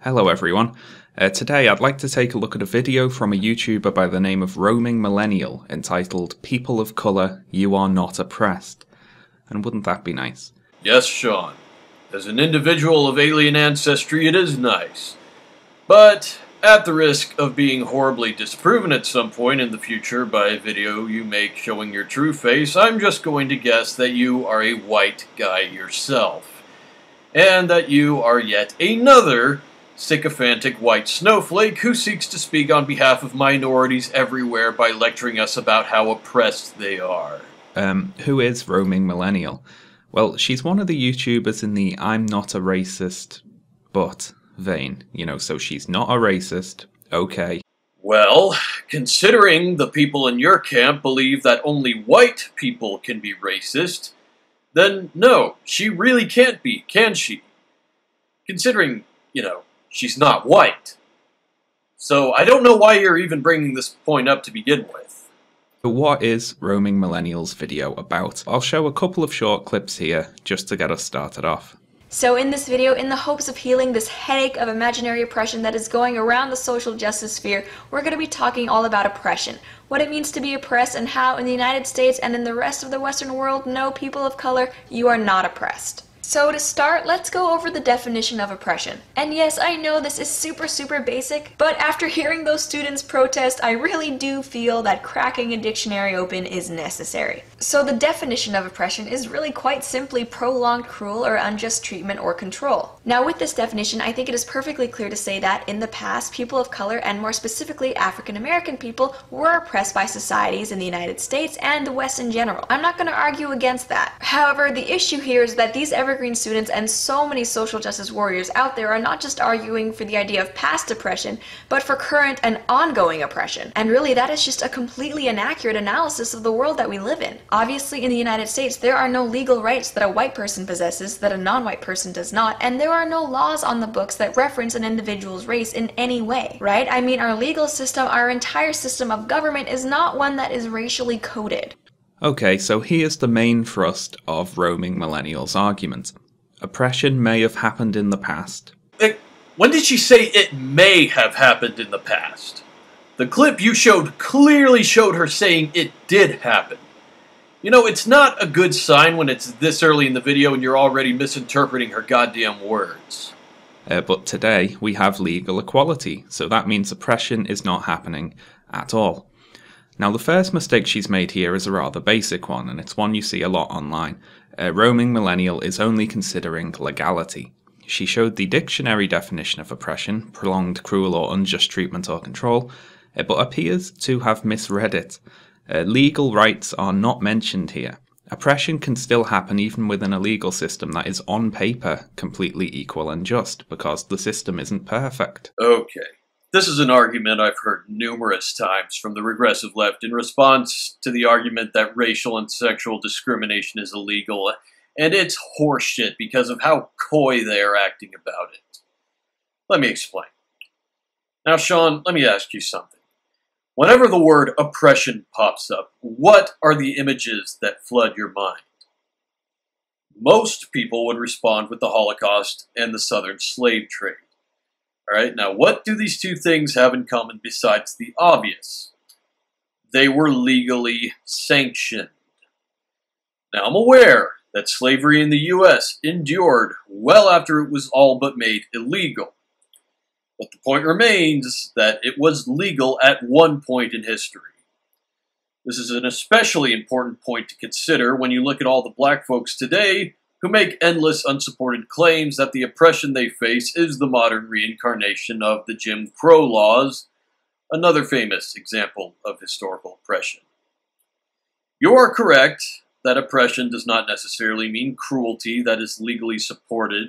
Hello everyone. Today I'd like to take a look at a video from a YouTuber by the name of Roaming Millennial entitled People of Colour, You Are Not Oppressed. And wouldn't that be nice? Yes, Sean. As an individual of alien ancestry, it is nice. But at the risk of being horribly disproven at some point in the future by a video you make showing your true face, I'm just going to guess that you are a white guy yourself. And that you are yet another sycophantic white snowflake who seeks to speak on behalf of minorities everywhere by lecturing us about how oppressed they are. Who is Roaming Millennial? Well, she's one of the YouTubers in the I'm not a racist, but vein. So she's not a racist, okay. Well, considering the people in your camp believe that only white people can be racist, then no, she really can't be, can she? Considering, she's not white. So I don't know why you're even bringing this point up to begin with. But what is Roaming Millennial's video about? I'll show a couple of short clips here just to get us started off. So in this video, in the hopes of healing this headache of imaginary oppression that is going around the social justice sphere, we're going to be talking all about oppression. What it means to be oppressed and how in the United States and in the rest of the Western world, no, people of color, you are not oppressed. So to start, let's go over the definition of oppression. And yes, I know this is super basic, but after hearing those students protest, I really do feel that cracking a dictionary open is necessary. So the definition of oppression is really quite simply prolonged cruel or unjust treatment or control. Now with this definition, I think it is perfectly clear to say that in the past, people of color, and more specifically African American people, were oppressed by societies in the United States and the West in general. I'm not going to argue against that. However, the issue here is that these evergreen students and so many social justice warriors out there are not just arguing for the idea of past oppression, but for current and ongoing oppression. And really, that is just a completely inaccurate analysis of the world that we live in. Obviously, in the United States, there are no legal rights that a white person possesses that a non-white person does not, and there are no laws on the books that reference an individual's race in any way, right? I mean, our legal system, our entire system of government is not one that is racially coded. Okay, so here's the main thrust of Roaming Millennial's argument. Oppression may have happened in the past. When did she say it may have happened in the past? The clip you showed clearly showed her saying it did happen. It's not a good sign when it's this early in the video and you're already misinterpreting her goddamn words. But today we have legal equality, so that means oppression is not happening at all. Now the first mistake she's made here is a rather basic one, and it's one you see a lot online. Roaming Millennial is only considering legality. She showed the dictionary definition of oppression, prolonged cruel or unjust treatment or control, but appears to have misread it. Legal rights are not mentioned here. Oppression can still happen even within a legal system that is on paper completely equal and just, because the system isn't perfect. Okay. This is an argument I've heard numerous times from the regressive left in response to the argument that racial and sexual discrimination is illegal, and it's horseshit because of how coy they are acting about it. Let me explain. Now, Sean, let me ask you something. Whenever the word oppression pops up, what are the images that flood your mind? Most people would respond with the Holocaust and the Southern slave trade. Alright, now what do these two things have in common besides the obvious? They were legally sanctioned. Now I'm aware that slavery in the US endured well after it was all but made illegal. But the point remains that it was legal at one point in history. This is an especially important point to consider when you look at all the black folks today who make endless unsupported claims that the oppression they face is the modern reincarnation of the Jim Crow laws, another famous example of historical oppression. You are correct that oppression does not necessarily mean cruelty that is legally supported,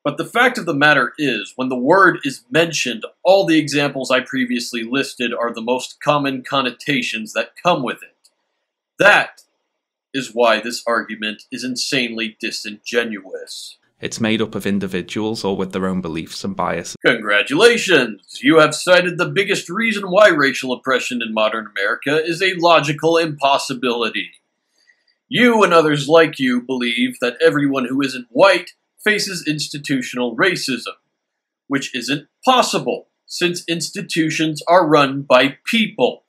but the fact of the matter is, when the word is mentioned, all the examples I previously listed are the most common connotations that come with it. That is why this argument is insanely disingenuous. It's made up of individuals all with their own beliefs and biases. Congratulations! You have cited the biggest reason why racial oppression in modern America is a logical impossibility. You and others like you believe that everyone who isn't white faces institutional racism, which isn't possible since institutions are run by people.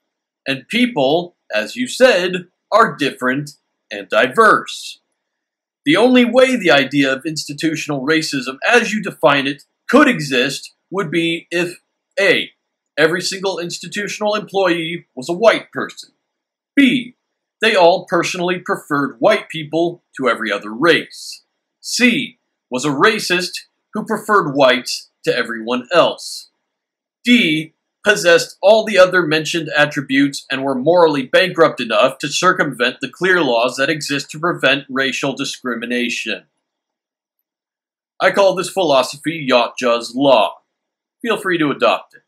And people, as you said, are different and diverse. The only way the idea of institutional racism as you define it could exist would be if A. Every single institutional employee was a white person. B. They all personally preferred white people to every other race. C. Was a racist who preferred whites to everyone else. D. Possessed all the other mentioned attributes and were morally bankrupt enough to circumvent the clear laws that exist to prevent racial discrimination. I call this philosophy Yotja's Law. Feel free to adopt it.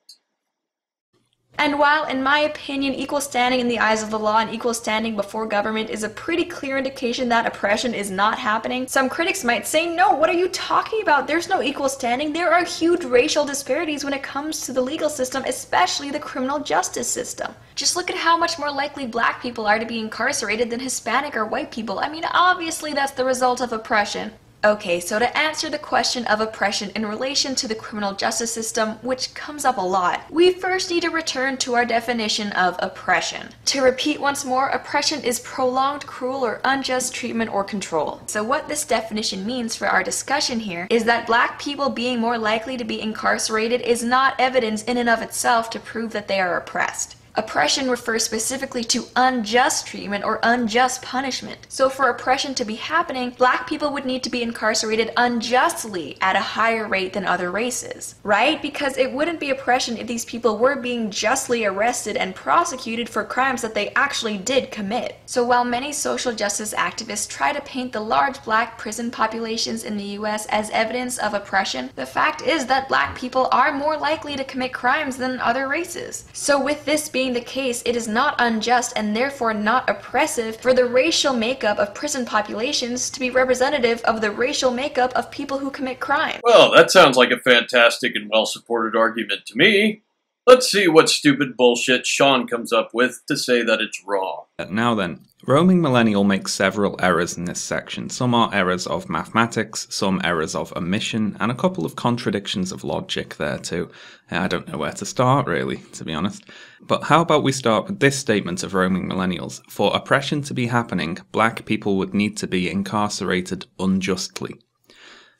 And while, in my opinion, equal standing in the eyes of the law and equal standing before government is a pretty clear indication that oppression is not happening, some critics might say, no, what are you talking about? There's no equal standing. There are huge racial disparities when it comes to the legal system, especially the criminal justice system. Just look at how much more likely black people are to be incarcerated than Hispanic or white people. I mean, obviously that's the result of oppression. Okay, so to answer the question of oppression in relation to the criminal justice system, which comes up a lot, we first need to return to our definition of oppression. To repeat once more, oppression is prolonged, cruel, or unjust treatment or control. So what this definition means for our discussion here is that black people being more likely to be incarcerated is not evidence in and of itself to prove that they are oppressed. Oppression refers specifically to unjust treatment or unjust punishment. So for oppression to be happening, black people would need to be incarcerated unjustly at a higher rate than other races, right? Because it wouldn't be oppression if these people were being justly arrested and prosecuted for crimes that they actually did commit. So while many social justice activists try to paint the large black prison populations in the US as evidence of oppression, the fact is that black people are more likely to commit crimes than other races. So with this being the case, it is not unjust and therefore not oppressive for the racial makeup of prison populations to be representative of the racial makeup of people who commit crime. Well, that sounds like a fantastic and well-supported argument to me. Let's see what stupid bullshit Sean comes up with to say that it's wrong. Now then, Roaming Millennial makes several errors in this section. Some are errors of mathematics, some errors of omission, and a couple of contradictions of logic there too. I don't know where to start really, to be honest. But how about we start with this statement of Roaming Millennials. For oppression to be happening, black people would need to be incarcerated unjustly.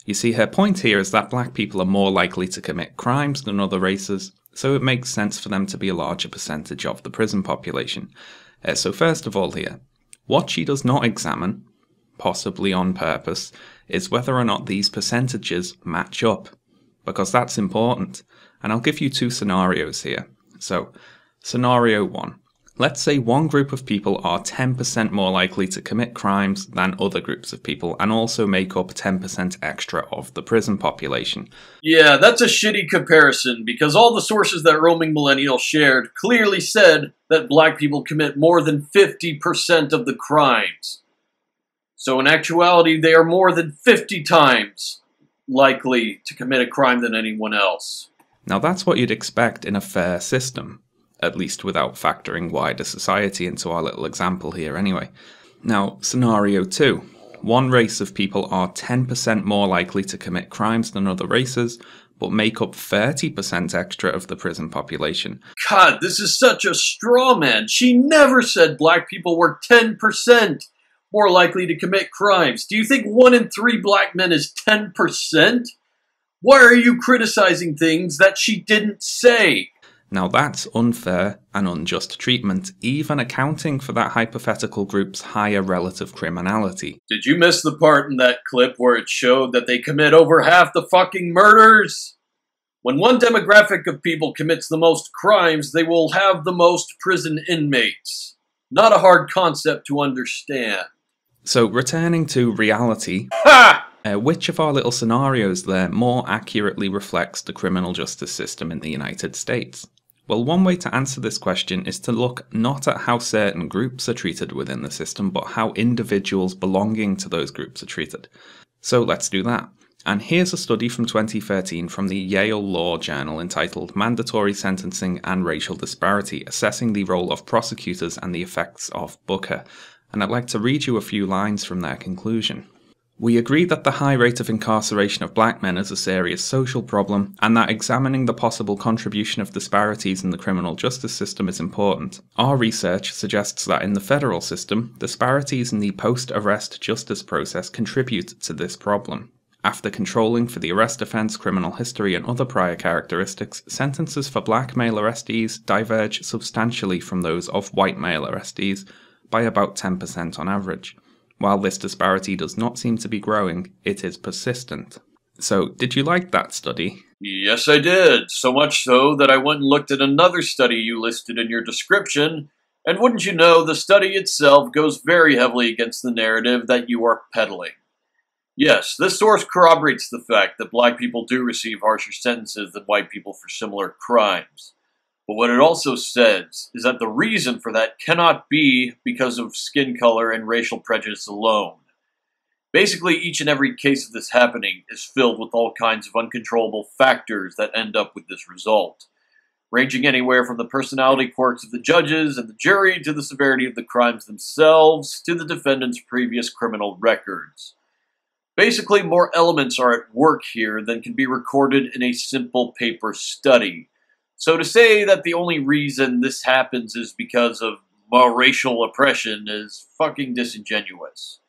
You see, her point here is that black people are more likely to commit crimes than other races, so it makes sense for them to be a larger percentage of the prison population. So first of all here, what she does not examine, possibly on purpose, is whether or not these percentages match up, because that's important. And I'll give you two scenarios here. So, scenario 1. Let's say one group of people are 10% more likely to commit crimes than other groups of people, and also make up 10% extra of the prison population. Yeah, that's a shitty comparison, because all the sources that Roaming Millennial shared clearly said that black people commit more than 50% of the crimes. So in actuality, they are more than 50 times likely to commit a crime than anyone else. Now that's what you'd expect in a fair system, at least without factoring wider society into our little example here anyway. Now, scenario 2. One race of people are 10% more likely to commit crimes than other races, but make up 30% extra of the prison population. God, this is such a straw man. She never said black people were 10% more likely to commit crimes. Do you think 1 in 3 black men is 10%? Why are you criticizing things that she didn't say? Now that's unfair and unjust treatment, even accounting for that hypothetical group's higher relative criminality. Did you miss the part in that clip where it showed that they commit over half the fucking murders? When one demographic of people commits the most crimes, they will have the most prison inmates. Not a hard concept to understand. So returning to reality, Ha! Which of our little scenarios there more accurately reflects the criminal justice system in the United States? Well, one way to answer this question is to look not at how certain groups are treated within the system, but how individuals belonging to those groups are treated. So let's do that. And here's a study from 2013 from the Yale Law Journal entitled Mandatory Sentencing and Racial Disparity, assessing the role of prosecutors and the effects of Booker. And I'd like to read you a few lines from their conclusion. We agree that the high rate of incarceration of black men is a serious social problem, and that examining the possible contribution of disparities in the criminal justice system is important. Our research suggests that in the federal system, disparities in the post-arrest justice process contribute to this problem. After controlling for the arrest offence, criminal history and other prior characteristics, sentences for black male arrestees diverge substantially from those of white male arrestees by about 10% on average. While this disparity does not seem to be growing, it is persistent. So, did you like that study? Yes, I did. So much so that I went and looked at another study you listed in your description, and wouldn't you know, the study itself goes very heavily against the narrative that you are peddling. Yes, this source corroborates the fact that black people do receive harsher sentences than white people for similar crimes. But what it also says is that the reason for that cannot be because of skin color and racial prejudice alone. Basically, each and every case of this happening is filled with all kinds of uncontrollable factors that end up with this result, ranging anywhere from the personality quirks of the judges and the jury to the severity of the crimes themselves to the defendant's previous criminal records. Basically, more elements are at work here than can be recorded in a simple paper study. So to say that the only reason this happens is because of racial oppression is fucking disingenuous.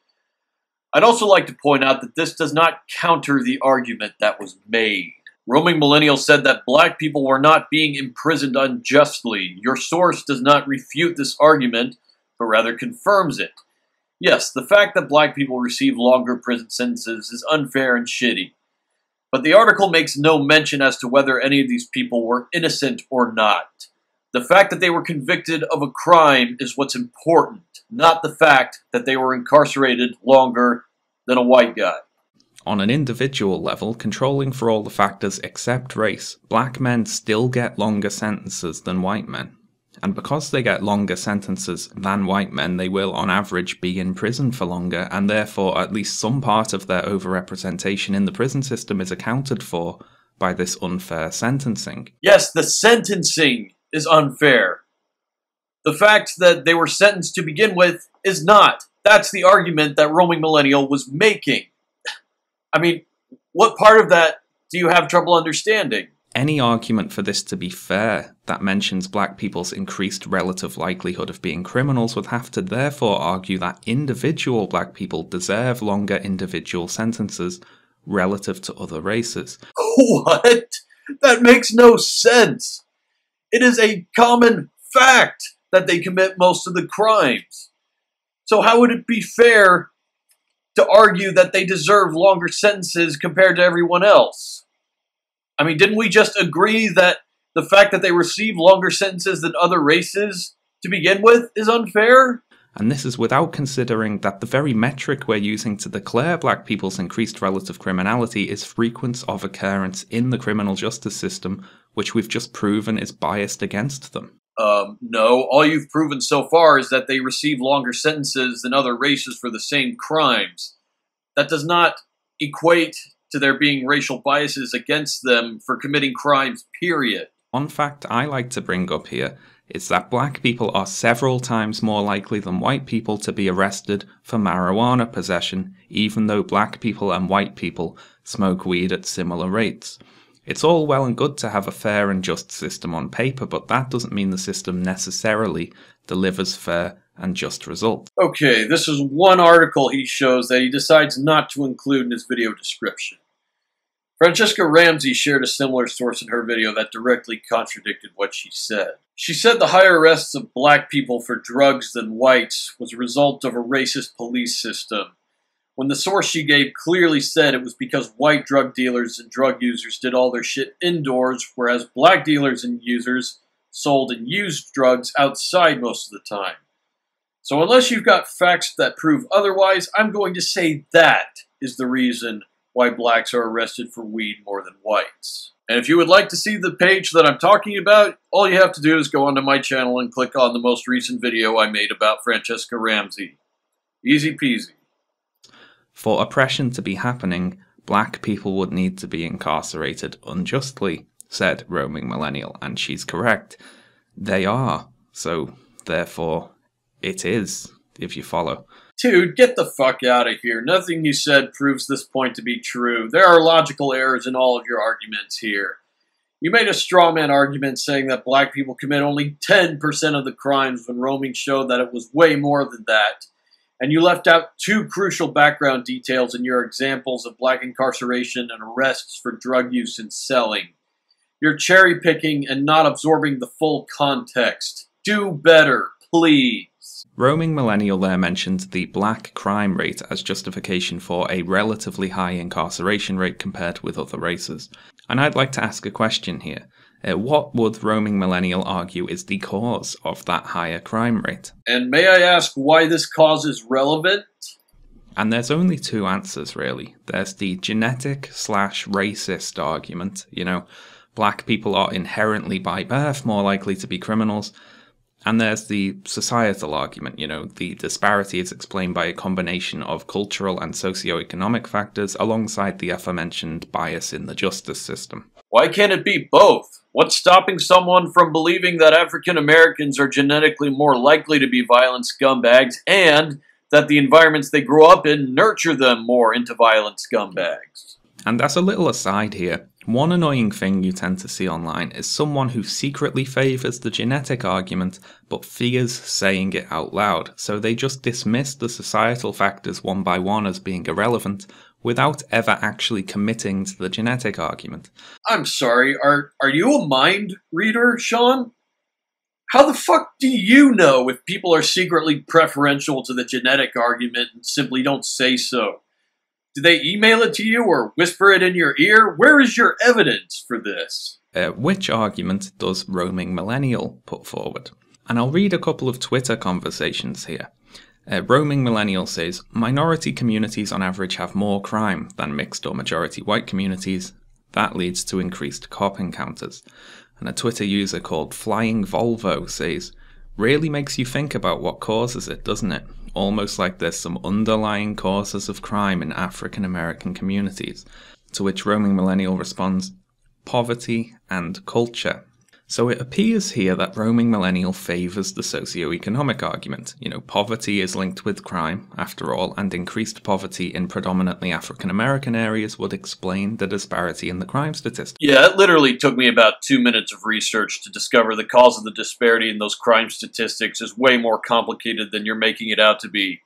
I'd also like to point out that this does not counter the argument that was made. Roaming Millennial said that black people were not being imprisoned unjustly. Your source does not refute this argument, but rather confirms it. Yes, the fact that black people receive longer prison sentences is unfair and shitty. But the article makes no mention as to whether any of these people were innocent or not. The fact that they were convicted of a crime is what's important, not the fact that they were incarcerated longer than a white guy. On an individual level, controlling for all the factors except race, black men still get longer sentences than white men. And because they get longer sentences than white men, they will, on average, be in prison for longer, and therefore at least some part of their overrepresentation in the prison system is accounted for by this unfair sentencing. Yes, the sentencing is unfair. The fact that they were sentenced to begin with is not. That's the argument that Roaming Millennial was making. I mean, what part of that do you have trouble understanding? Any argument for this to be fair that mentions black people's increased relative likelihood of being criminals would have to therefore argue that individual black people deserve longer individual sentences relative to other races. What? That makes no sense. It is a common fact that they commit most of the crimes. So how would it be fair to argue that they deserve longer sentences compared to everyone else? I mean, didn't we just agree that the fact that they receive longer sentences than other races to begin with is unfair? And this is without considering that the very metric we're using to declare black people's increased relative criminality is frequency of occurrence in the criminal justice system, which we've just proven is biased against them. No. All you've proven so far is that they receive longer sentences than other races for the same crimes. That does not equate to there being racial biases against them for committing crimes, period. One fact I like to bring up here is that black people are several times more likely than white people to be arrested for marijuana possession, even though black people and white people smoke weed at similar rates. It's all well and good to have a fair and just system on paper, but that doesn't mean the system necessarily delivers fair and just results. Okay, this is one article he shows that he decides not to include in his video description. Francesca Ramsey shared a similar source in her video that directly contradicted what she said. She said the higher arrests of black people for drugs than whites was a result of a racist police system, when the source she gave clearly said it was because white drug dealers and drug users did all their shit indoors, whereas black dealers and users sold and used drugs outside most of the time. So unless you've got facts that prove otherwise, I'm going to say that is the reason why blacks are arrested for weed more than whites. And if you would like to see the page that I'm talking about, all you have to do is go onto my channel and click on the most recent video I made about Francesca Ramsey. Easy peasy. For oppression to be happening, black people would need to be incarcerated unjustly, said Roaming Millennial, and she's correct. They are, so therefore it is, if you follow. Dude, get the fuck out of here. Nothing you said proves this point to be true. There are logical errors in all of your arguments here. You made a straw man argument saying that black people commit only 10% of the crimes when roaming showed that it was way more than that. And you left out two crucial background details in your examples of black incarceration and arrests for drug use and selling. You're cherry picking and not absorbing the full context. Do better, please. Roaming Millennial there mentioned the black crime rate as justification for a relatively high incarceration rate compared with other races. And I'd like to ask a question here. What would Roaming Millennial argue is the cause of that higher crime rate? And may I ask why this cause is relevant? And there's only two answers, really. There's the genetic/racist argument. Black people are inherently by birth more likely to be criminals. And there's the societal argument. The disparity is explained by a combination of cultural and socioeconomic factors alongside the aforementioned bias in the justice system. Why can't it be both? What's stopping someone from believing that African Americans are genetically more likely to be violent scumbags and that the environments they grow up in nurture them more into violent scumbags? And that's a little aside here. One annoying thing you tend to see online is someone who secretly favours the genetic argument but fears saying it out loud, so they just dismiss the societal factors one by one as being irrelevant without ever actually committing to the genetic argument. I'm sorry, are you a mind reader, Sean? How the fuck do you know if people are secretly preferential to the genetic argument and simply don't say so? Do they email it to you or whisper it in your ear? Where is your evidence for this? Which argument does Roaming Millennial put forward? And I'll read a couple of Twitter conversations here. Roaming Millennial says, minority communities on average have more crime than mixed or majority white communities. That leads to increased cop encounters. And a Twitter user called Flying Volvo says, really makes you think about what causes it, doesn't it? Almost like there's some underlying causes of crime in African American communities. To which Roaming Millennial responds, poverty and culture. So it appears here that Roaming Millennial favours the socio-economic argument. Poverty is linked with crime, after all, and increased poverty in predominantly African American areas would explain the disparity in the crime statistics. Yeah, it literally took me about 2 minutes of research to discover the cause of the disparity in those crime statistics is way more complicated than you're making it out to be.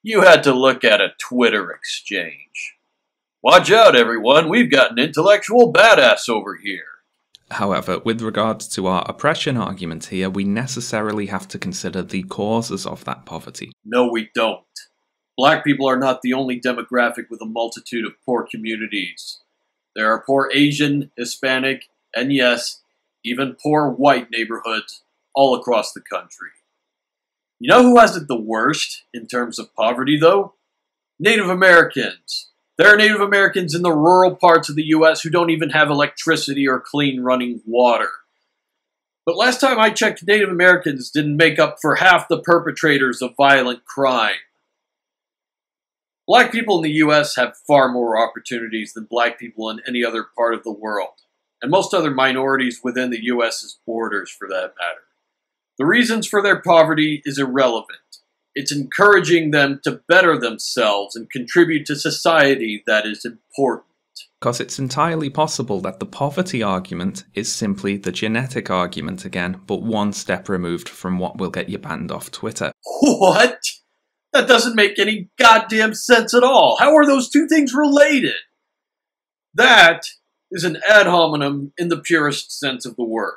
You had to look at a Twitter exchange. Watch out, everyone, we've got an intellectual badass over here. However, with regards to our oppression argument here, we necessarily have to consider the causes of that poverty. No, we don't. Black people are not the only demographic with a multitude of poor communities. There are poor Asian, Hispanic, and yes, even poor white neighborhoods all across the country. You know who has it the worst in terms of poverty, though? Native Americans. There are Native Americans in the rural parts of the U.S. who don't even have electricity or clean running water. But last time I checked, Native Americans didn't make up for half the perpetrators of violent crime. Black people in the U.S. have far more opportunities than black people in any other part of the world, and most other minorities within the U.S.'s borders for that matter. The reasons for their poverty is irrelevant. It's encouraging them to better themselves and contribute to society that is important. Because it's entirely possible that the poverty argument is simply the genetic argument again, but one step removed from what will get you banned off Twitter. What? That doesn't make any goddamn sense at all. How are those two things related? That is an ad hominem in the purest sense of the word.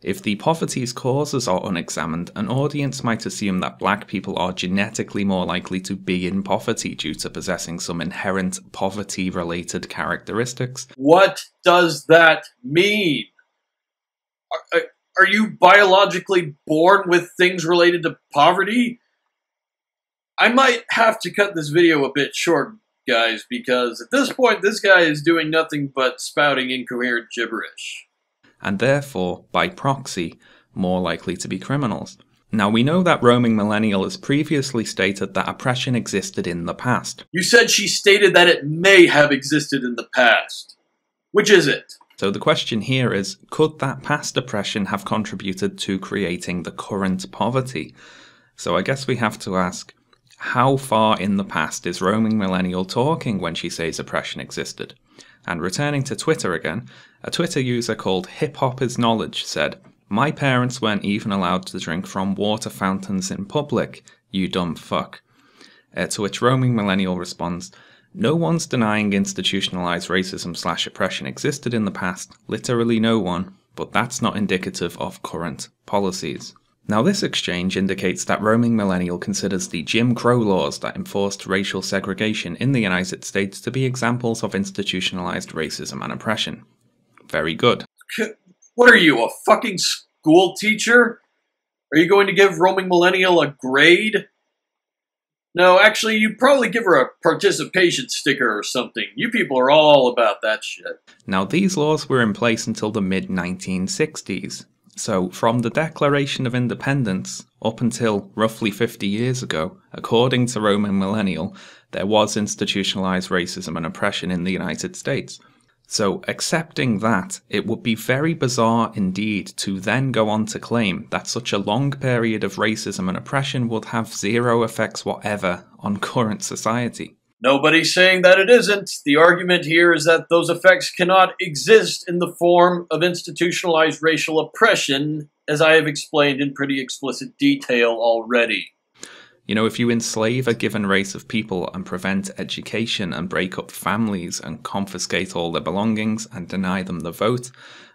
If the poverty's causes are unexamined, an audience might assume that black people are genetically more likely to be in poverty due to possessing some inherent poverty-related characteristics. What does that mean? Are you biologically born with things related to poverty? I might have to cut this video a bit short, guys, because at this point this guy is doing nothing but spouting incoherent gibberish. And therefore, by proxy, more likely to be criminals. Now, we know that Roaming Millennial has previously stated that oppression existed in the past. You said she stated that it may have existed in the past. Which is it? So the question here is, could that past oppression have contributed to creating the current poverty? So I guess we have to ask, How far in the past is roaming millennial talking when she says oppression existed? And returning to Twitter again, a Twitter user called Hip Hop is Knowledge said, "My parents weren't even allowed to drink from water fountains in public, you dumb fuck." To which roaming millennial responds, "No one's denying institutionalized racism/oppression existed in the past, literally no one, but that's not indicative of current policies." Now this exchange indicates that roaming millennial considers the Jim Crow laws that enforced racial segregation in the United States to be examples of institutionalized racism and oppression. Very good. What are you, a fucking school teacher? Are you going to give roaming millennial a grade? No, actually, you'd probably give her a participation sticker or something. You people are all about that shit. Now these laws were in place until the mid-1960s. So, from the Declaration of Independence up until roughly 50 years ago, according to roaming millennial, there was institutionalized racism and oppression in the United States. So, accepting that, it would be very bizarre indeed to then go on to claim that such a long period of racism and oppression would have zero effects whatever on current society. Nobody's saying that it isn't. The argument here is that those effects cannot exist in the form of institutionalized racial oppression, as I have explained in pretty explicit detail already. You know, if you enslave a given race of people and prevent education and break up families and confiscate all their belongings and deny them the vote,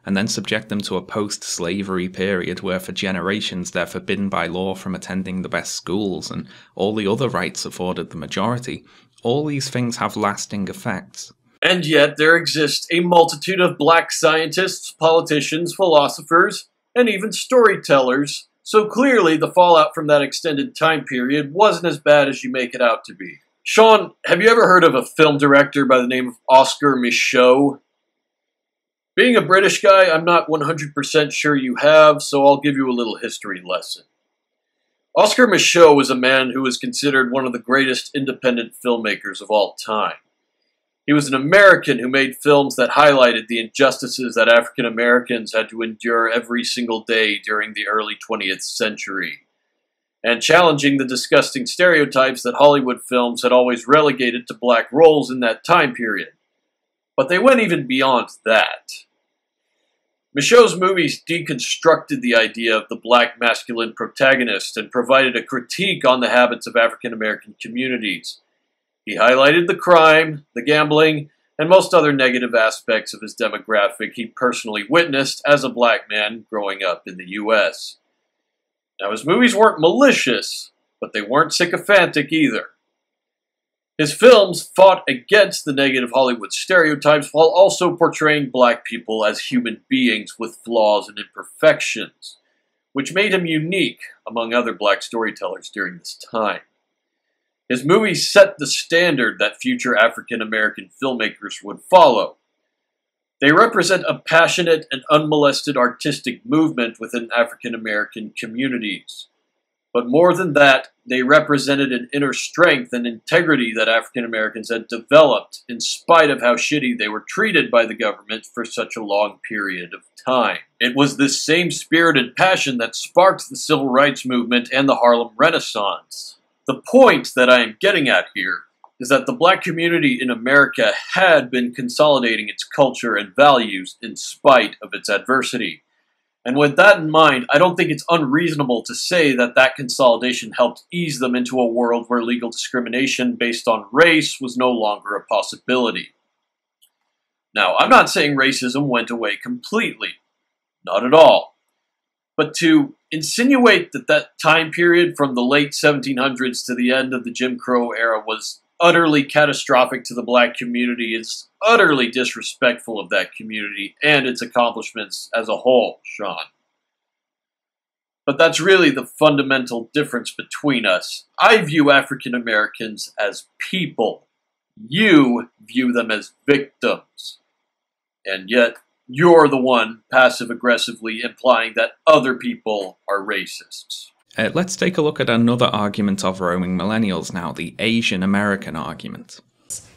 and then subject them to a post-slavery period where for generations they're forbidden by law from attending the best schools and all the other rights afforded the majority, all these things have lasting effects. And yet there exists a multitude of black scientists, politicians, philosophers, and even storytellers, so clearly the fallout from that extended time period wasn't as bad as you make it out to be. Sean, have you ever heard of a film director by the name of Oscar Micheaux? Being a British guy, I'm not 100% sure you have, so I'll give you a little history lesson. Oscar Micheaux was a man who was considered one of the greatest independent filmmakers of all time. He was an American who made films that highlighted the injustices that African Americans had to endure every single day during the early 20th century, and challenging the disgusting stereotypes that Hollywood films had always relegated to black roles in that time period. But they went even beyond that. Micheaux's movies deconstructed the idea of the black masculine protagonist and provided a critique on the habits of African American communities. He highlighted the crime, the gambling, and most other negative aspects of his demographic he personally witnessed as a black man growing up in the U.S. Now, his movies weren't malicious, but they weren't sycophantic either. His films fought against the negative Hollywood stereotypes while also portraying black people as human beings with flaws and imperfections, which made him unique among other black storytellers during this time. His movies set the standard that future African American filmmakers would follow. They represent a passionate and unmolested artistic movement within African American communities. But more than that, they represented an inner strength and integrity that African Americans had developed in spite of how shitty they were treated by the government for such a long period of time. It was this same spirit and passion that sparked the Civil Rights Movement and the Harlem Renaissance. The point that I am getting at here is that the black community in America had been consolidating its culture and values in spite of its adversity. And with that in mind, I don't think it's unreasonable to say that that consolidation helped ease them into a world where legal discrimination based on race was no longer a possibility. Now, I'm not saying racism went away completely. Not at all. But to insinuate that that time period from the late 1700s to the end of the Jim Crow era was utterly catastrophic to the black community is utterly disrespectful of that community and its accomplishments as a whole, Sean. But that's really the fundamental difference between us. I view African Americans as people. You view them as victims. And yet, you're the one passive-aggressively implying that other people are racists. Let's take a look at another argument of roaming millennials now, the Asian American argument.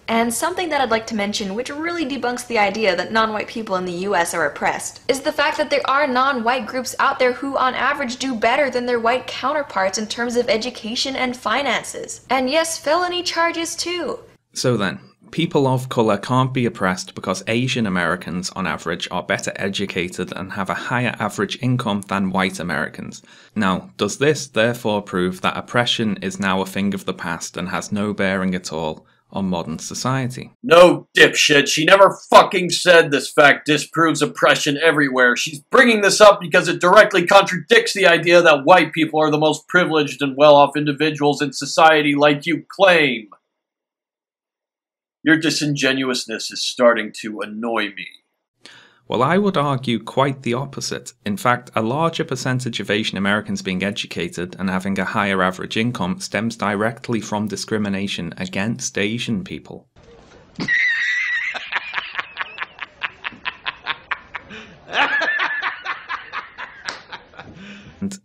And something that I'd like to mention, which really debunks the idea that non-white people in the US are oppressed, is the fact that there are non-white groups out there who on average do better than their white counterparts in terms of education and finances. And yes, felony charges too. So then, people of colour can't be oppressed because Asian Americans on average are better educated and have a higher average income than white Americans. Now, does this therefore prove that oppression is now a thing of the past and has no bearing at all on modern society? No, dipshit. She never fucking said this fact disproves oppression everywhere. She's bringing this up because it directly contradicts the idea that white people are the most privileged and well-off individuals in society like you claim. Your disingenuousness is starting to annoy me. Well, I would argue quite the opposite. In fact, a larger percentage of Asian Americans being educated and having a higher average income stems directly from discrimination against Asian people. And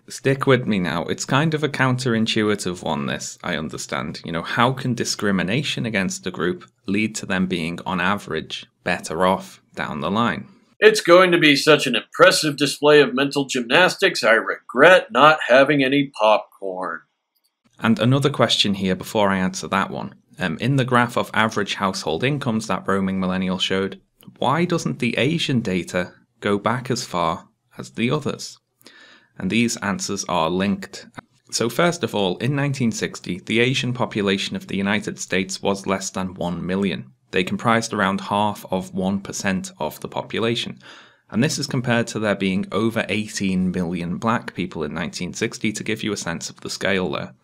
stick with me now, it's kind of a counterintuitive one, this, I understand. You know, how can discrimination against a group lead to them being, on average, better off down the line? It's going to be such an impressive display of mental gymnastics, I regret not having any popcorn. And another question here before I answer that one. In the graph of average household incomes that Roaming Millennial showed, why doesn't the Asian data go back as far as the others? And these answers are linked. So first of all, in 1960, the Asian population of the United States was less than 1 million. They comprised around half of 1% of the population. And this is compared to there being over 18 million black people in 1960, to give you a sense of the scale there.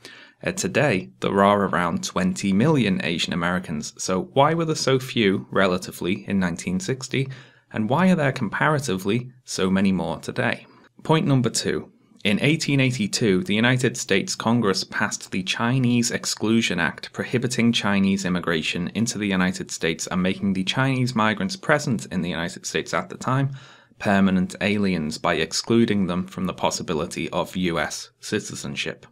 Today, there are around 20 million Asian Americans. So why were there so few, relatively, in 1960? And why are there comparatively so many more today? Point number 2. In 1882, the United States Congress passed the Chinese Exclusion Act, prohibiting Chinese immigration into the United States and making the Chinese migrants present in the United States at the time permanent aliens by excluding them from the possibility of US citizenship.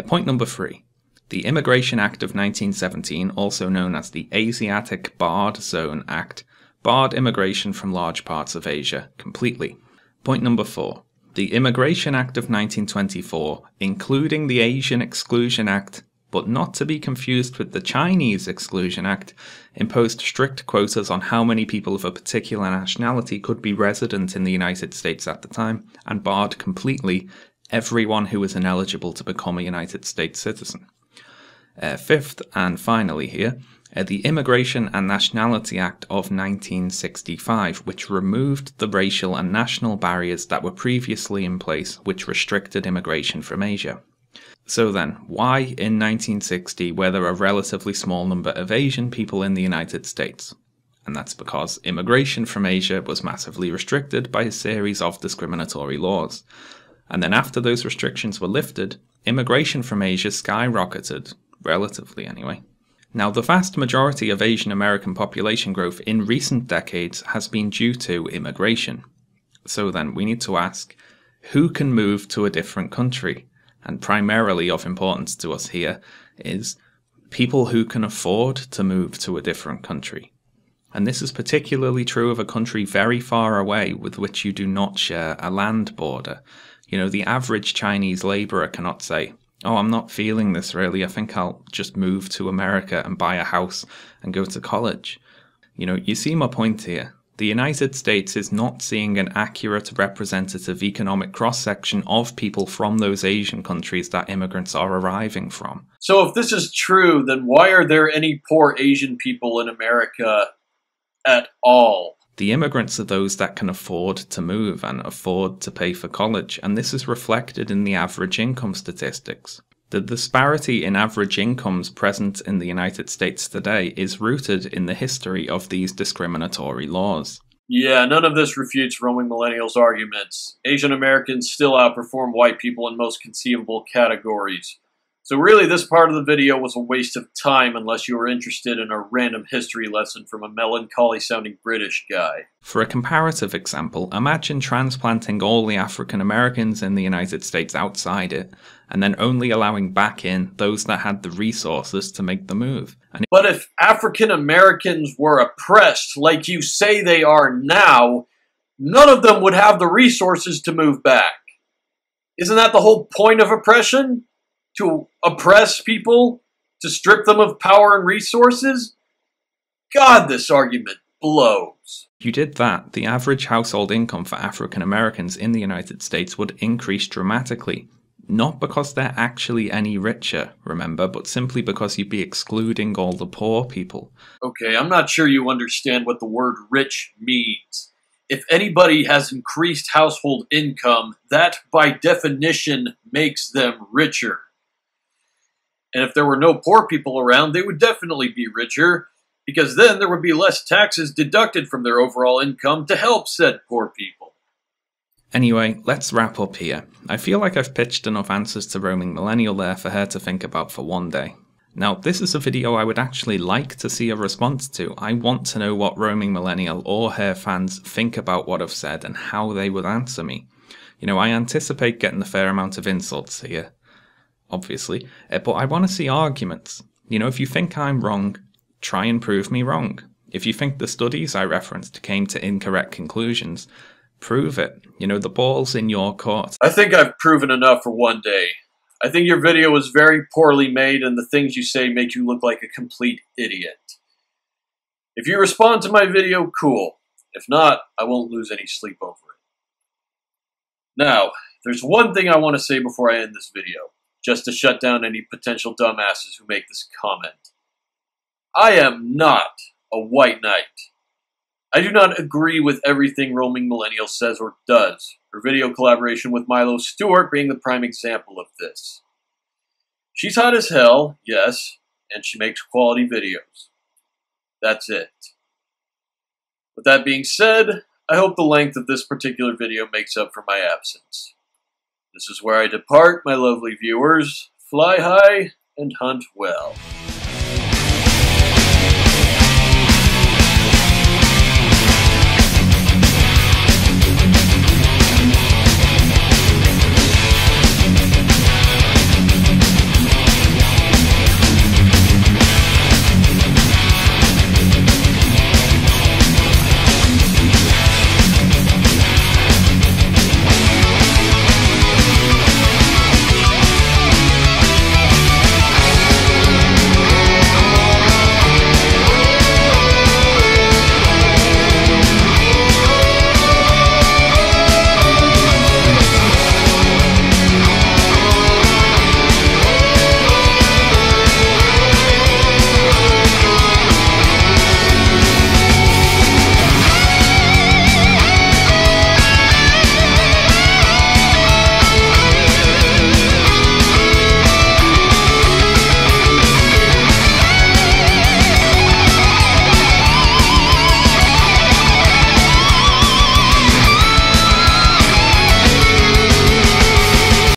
Point number 3. The Immigration Act of 1917, also known as the Asiatic Barred Zone Act, barred immigration from large parts of Asia completely. Point number 4. The Immigration Act of 1924, including the Asian Exclusion Act, but not to be confused with the Chinese Exclusion Act, imposed strict quotas on how many people of a particular nationality could be resident in the United States at the time, and barred completely everyone who was ineligible to become a United States citizen. Fifth, and finally here, the Immigration and Nationality Act of 1965, which removed the racial and national barriers that were previously in place, which restricted immigration from Asia. So then, why in 1960 were there a relatively small number of Asian people in the United States? And that's because immigration from Asia was massively restricted by a series of discriminatory laws. And then after those restrictions were lifted, immigration from Asia skyrocketed, relatively anyway. Now, the vast majority of Asian American population growth in recent decades has been due to immigration. So then, we need to ask, who can move to a different country? And primarily of importance to us here is people who can afford to move to a different country. And this is particularly true of a country very far away with which you do not share a land border. You know, the average Chinese labourer cannot say, "Oh, I'm not feeling this really, I think I'll just move to America and buy a house and go to college." You know, you see my point here. The United States is not seeing an accurate representative economic cross-section of people from those Asian countries that immigrants are arriving from. So if this is true, then why are there any poor Asian people in America at all? The immigrants are those that can afford to move and afford to pay for college, and this is reflected in the average income statistics. The disparity in average incomes present in the United States today is rooted in the history of these discriminatory laws. Yeah, none of this refutes Roaming Millennial's arguments. Asian Americans still outperform white people in most conceivable categories. So really, this part of the video was a waste of time unless you were interested in a random history lesson from a melancholy-sounding British guy. For a comparative example, imagine transplanting all the African Americans in the United States outside it, and then only allowing back in those that had the resources to make the move. But if African Americans were oppressed like you say they are now, none of them would have the resources to move back. Isn't that the whole point of oppression? To oppress people? To strip them of power and resources? God, this argument blows. If you did that, the average household income for African Americans in the United States would increase dramatically. Not because they're actually any richer, remember, but simply because you'd be excluding all the poor people. Okay, I'm not sure you understand what the word rich means. If anybody has increased household income, that by definition makes them richer. And if there were no poor people around, they would definitely be richer, because then there would be less taxes deducted from their overall income to help said poor people. Anyway, let's wrap up here. I feel like I've pitched enough answers to Roaming Millennial there for her to think about for one day. Now, this is a video I would actually like to see a response to. I want to know what Roaming Millennial or her fans think about what I've said and how they would answer me. You know, I anticipate getting a fair amount of insults here, obviously, but I want to see arguments. You know, if you think I'm wrong, try and prove me wrong. If you think the studies I referenced came to incorrect conclusions, prove it. You know, the ball's in your court. I think I've proven enough for one day. I think your video was very poorly made and the things you say make you look like a complete idiot. If you respond to my video, cool. If not, I won't lose any sleep over it. Now, there's one thing I want to say before I end this video, just to shut down any potential dumbasses who make this comment. I am not a white knight. I do not agree with everything Roaming Millennial says or does, her video collaboration with Milo Stewart being the prime example of this. She's hot as hell, yes, and she makes quality videos. That's it. With that being said, I hope the length of this particular video makes up for my absence. This is where I depart, my lovely viewers. Fly high and hunt well.